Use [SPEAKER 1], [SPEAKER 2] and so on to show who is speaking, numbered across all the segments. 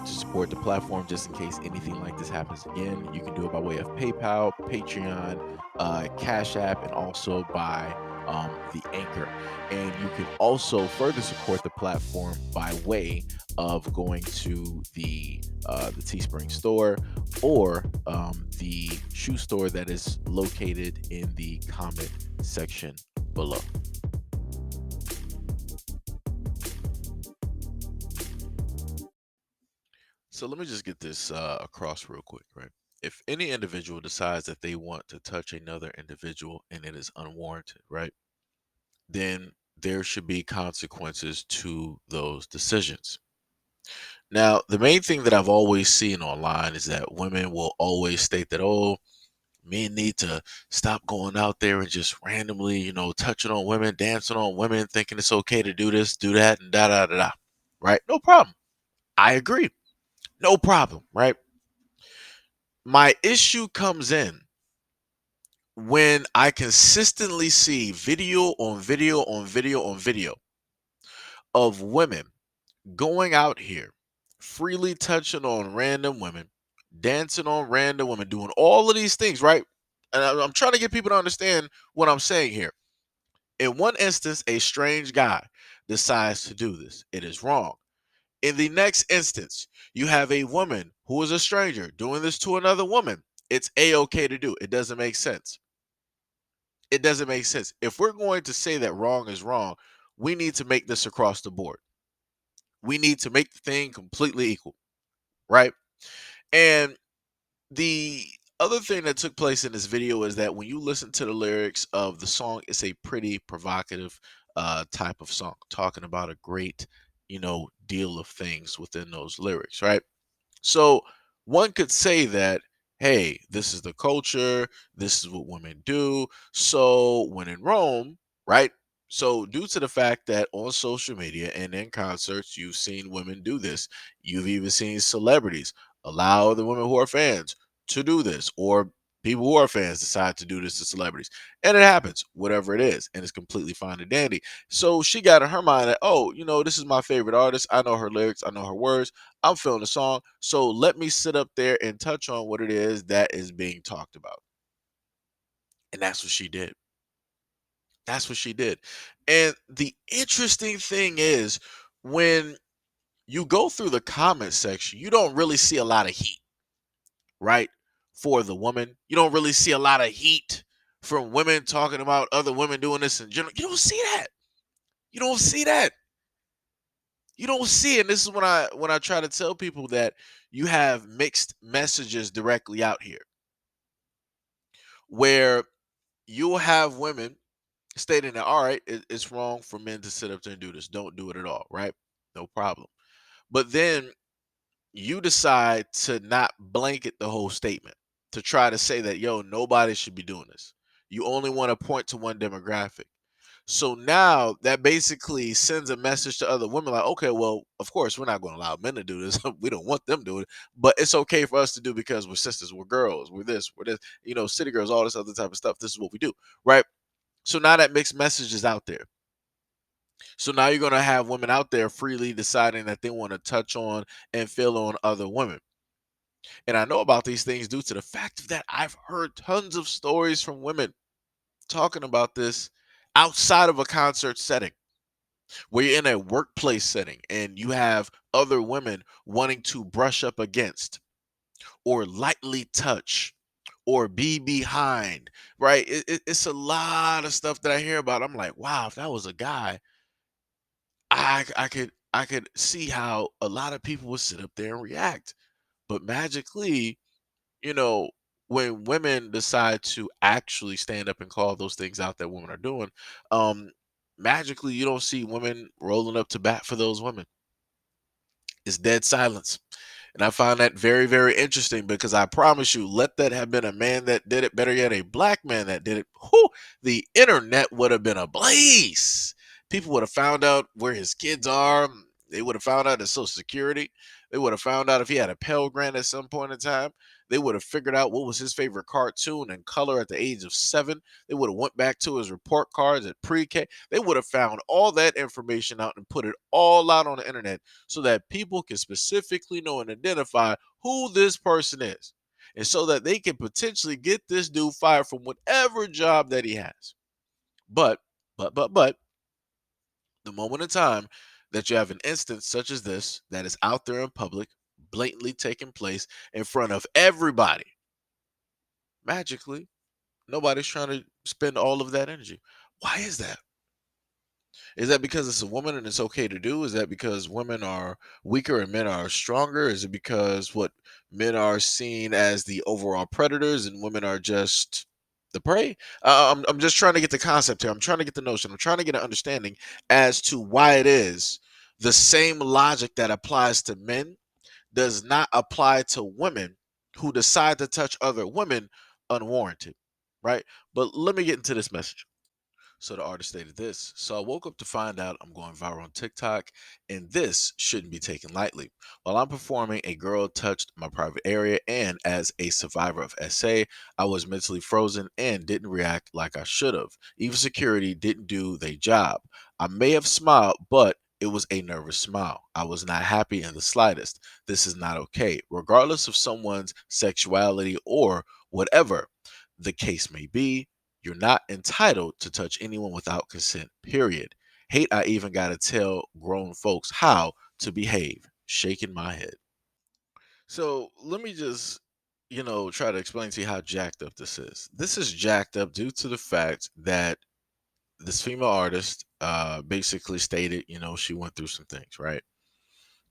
[SPEAKER 1] want to support the platform just in case anything like this happens again, you can do it by way of PayPal, Patreon, Cash App, and also by the Anchor. And you can also further support the platform by way of going to the Teespring store or the shoe store that is located in the comment section below. So let me just get this across real quick, right? If any individual decides that they want to touch another individual and it is unwarranted, right? Then there should be consequences to those decisions. Now, the main thing that I've always seen online is that women will always state that, oh, men need to stop going out there and just randomly, touching on women, dancing on women, thinking it's okay to do this, do that, and da da da da. Right? No problem. I agree. No problem. Right? My issue comes in when I consistently see video on video on video on video of women going out here freely touching on random women, dancing on random women, doing all of these things, right? And I'm trying to get people to understand what I'm saying here. In one instance, a strange guy decides to do this. It is wrong. In the next instance, you have a woman who is a stranger doing this to another woman. It's a-okay to do. It doesn't make sense. It doesn't make sense. If we're going to say that wrong is wrong, we need to make this across the board. We need to make the thing completely equal, right? And the other thing that took place in this video is that when you listen to the lyrics of the song, it's a pretty provocative type of song, talking about a great, deal of things within those lyrics, right? So one could say that, hey, this is the culture, this is what women do. So when in Rome, right? So due to the fact that on social media and in concerts, you've seen women do this, you've even seen celebrities allow the women who are fans to do this, or people who are fans decide to do this to celebrities. And it happens, whatever it is, and it's completely fine and dandy. So she got in her mind that, oh, this is my favorite artist. I know her lyrics, I know her words. I'm feeling the song. So let me sit up there and touch on what it is that is being talked about. And that's what she did. That's what she did. And the interesting thing is, when you go through the comment section, you don't really see a lot of heat, right? For the woman. You don't really see a lot of heat from women talking about other women doing this in general. You don't see that. You don't see that. You don't see it. And this is when I try to tell people that you have mixed messages directly out here, where you'll have women stating that, all right, it's wrong for men to sit up there and do this. Don't do it at all, right? No problem. But then you decide to not blanket the whole statement, to try to say that, yo, nobody should be doing this. You only want to point to one demographic. So now that basically sends a message to other women like, okay, well, of course, we're not going to allow men to do this. We don't want them doing it, but it's okay for us to do because we're sisters, we're girls, we're this, we're this, city girls, all this other type of stuff. This is what we do, right? So now that mixed message is out there. So now you're going to have women out there freely deciding that they want to touch on and feel on other women. And I know about these things due to the fact that I've heard tons of stories from women talking about this outside of a concert setting, where you're in a workplace setting and you have other women wanting to brush up against or lightly touch or be behind, right? It's a lot of stuff that I hear about. I'm like, wow, if that was a guy, I could see how a lot of people would sit up there and react. But magically, you know, when women decide to actually stand up and call those things out that women are doing, um, magically you don't see women rolling up to bat for those women. It's dead silence. And I find that very, very interesting because I promise you, let that have been a man that did it, better yet, a black man that did it, whew, the internet would have been ablaze. People would have found out where his kids are. They would have found out his social security. They would have found out if he had a Pell Grant at some point in time. They would have figured out what was his favorite cartoon and color at the age of 7. They would have went back to his report cards at pre-K. They would have found all that information out and put it all out on the internet so that people can specifically know and identify who this person is. And so that they can potentially get this dude fired from whatever job that he has. But, but, the moment in time that you have an instance such as this that is out there in public, blatantly taking place in front of everybody, magically, nobody's trying to spend all of that energy. Why is that? Is that because it's a woman and it's okay to do? Is that because women are weaker and men are stronger? Is it because what men are seen as the overall predators and women are just the prey? I'm just trying to get the concept here. I'm trying to get the notion. I'm trying to get an understanding as to why it is the same logic that applies to men does not apply to women who decide to touch other women unwarranted, right? But let me get into this message. So the artist stated this. So I woke up to find out I'm going viral on TikTok, and this shouldn't be taken lightly. While I'm performing, a girl touched my private area, and as a survivor of SA, I was mentally frozen and didn't react like I should have. Even security didn't do their job. I may have smiled, but it was a nervous smile. I was not happy in the slightest. This is not okay, regardless of someone's sexuality or whatever the case may be. You're not entitled to touch anyone without consent, period. Hate, I even got to tell grown folks how to behave. Shaking my head. So let me just, try to explain to you how jacked up this is. This is jacked up due to the fact that this female artist basically stated, she went through some things, right?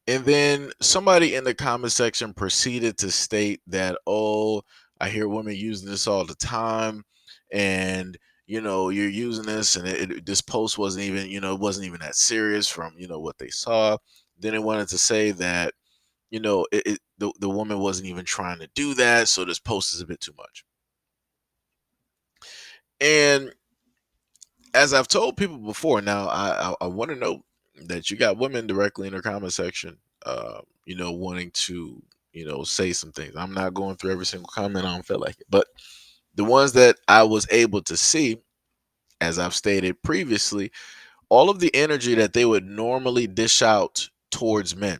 [SPEAKER 1] And then somebody in the comment section proceeded to state that, oh, I hear women using this all the time. And, you're using this, and this post wasn't even, it wasn't even that serious from, what they saw. Then it wanted to say that, the woman wasn't even trying to do that. So this post is a bit too much. And as I've told people before, now I want to know that you got women directly in the comment section, wanting to, say some things. I'm not going through every single comment. I don't feel like it, but the ones that I was able to see, as I've stated previously, all of the energy that they would normally dish out towards men.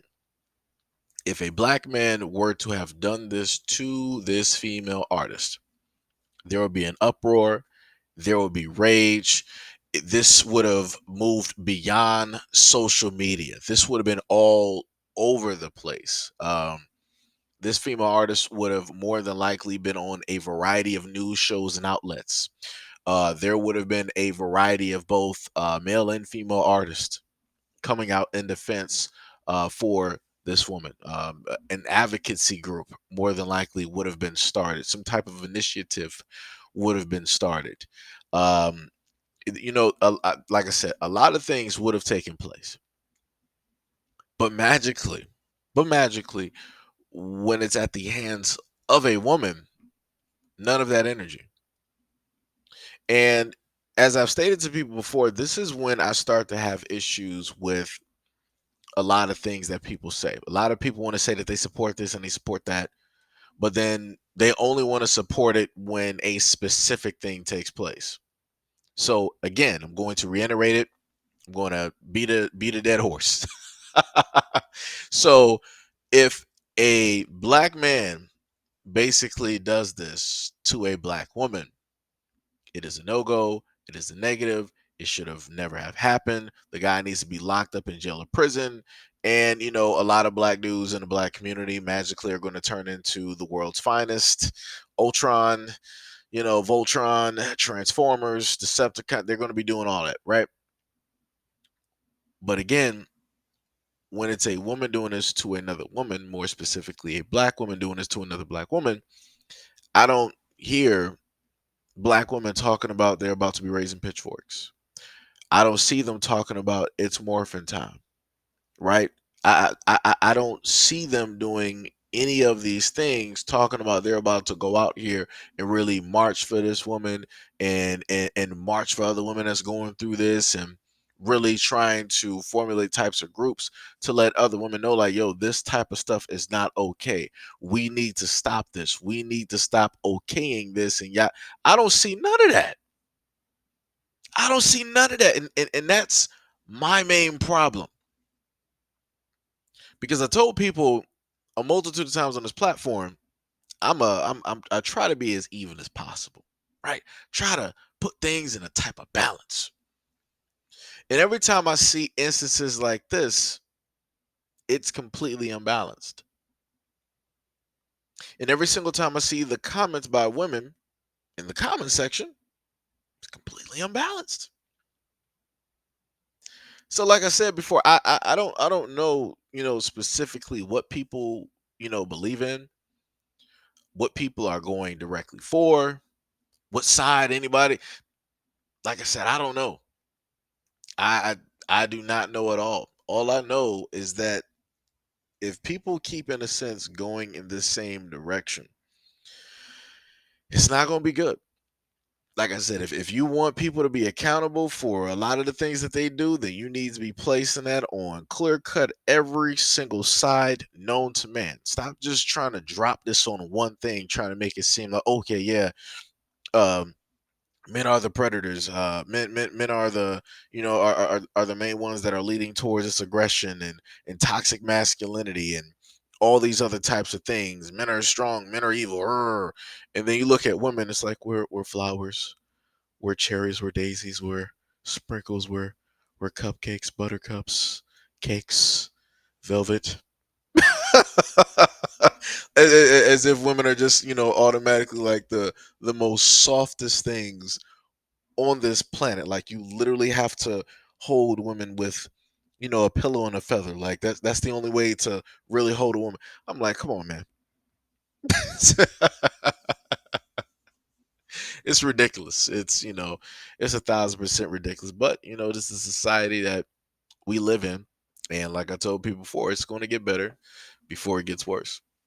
[SPEAKER 1] If a black man were to have done this to this female artist, there would be an uproar, there would be rage. This would have moved beyond social media. This would have been all over the place. This female artist would have more than likely been on a variety of news shows and outlets. There would have been a variety of both male and female artists coming out in defense for this woman. An advocacy group more than likely would have been started. Some type of initiative would have been started. Um, like I said, a lot of things would have taken place, but magically, when it's at the hands of a woman, none of that energy. And as I've stated to people before, this is when I start to have issues with a lot of things that people say. A lot of people want to say that they support this and they support that, but then they only want to support it when a specific thing takes place. So again, I'm going to reiterate it. I'm going to beat a dead horse. So if a black man basically does this to a black woman, it is a no-go. It is a negative. It should have never have happened. The guy needs to be locked up in jail or prison. And a lot of black dudes in the black community magically are going to turn into the world's finest. Ultron, Voltron, Transformers, Decepticon. They're going to be doing all that, right? But again, when it's a woman doing this to another woman, more specifically a black woman doing this to another black woman, I don't hear black women talking about they're about to be raising pitchforks. I don't see them talking about it's morphin time, right? I don't see them doing any of these things talking about they're about to go out here and really march for this woman and march for other women that's going through this and really trying to formulate types of groups to let other women know, like, yo, this type of stuff is not okay. We need to stop this. We need to stop okaying this. And yeah, I don't see none of that. I don't see none of that. And that's my main problem. Because I told people a multitude of times on this platform, I try to be as even as possible, right? Try to put things in a type of balance. And every time I see instances like this, it's completely unbalanced. And every single time I see the comments by women in the comment section, it's completely unbalanced. So, like I said before, I don't know, specifically what people, believe in, what people are going directly for, what side anybody. Like I said, I don't know. I do not know at all. All I know is that if people keep, in a sense, going in this same direction, it's not going to be good. Like I said, if you want people to be accountable for a lot of the things that they do, then you need to be placing that on clear cut every single side known to man. Stop just trying to drop this on one thing, trying to make it seem like, okay, yeah, um, men are the predators. Men are the, are the main ones that are leading towards this aggression and toxic masculinity and all these other types of things. Men are strong, men are evil. And then you look at women, it's like we're flowers, we're cherries, we're daisies, we're sprinkles, we're cupcakes, buttercups, cakes, velvet. As if women are just, automatically like the most softest things on this planet. Like, you literally have to hold women with, a pillow and a feather. Like, that's the only way to really hold a woman. I'm like, come on, man. It's ridiculous. It's 1,000% ridiculous. But this is a society that we live in, and like I told people before, it's going to get better before it gets worse.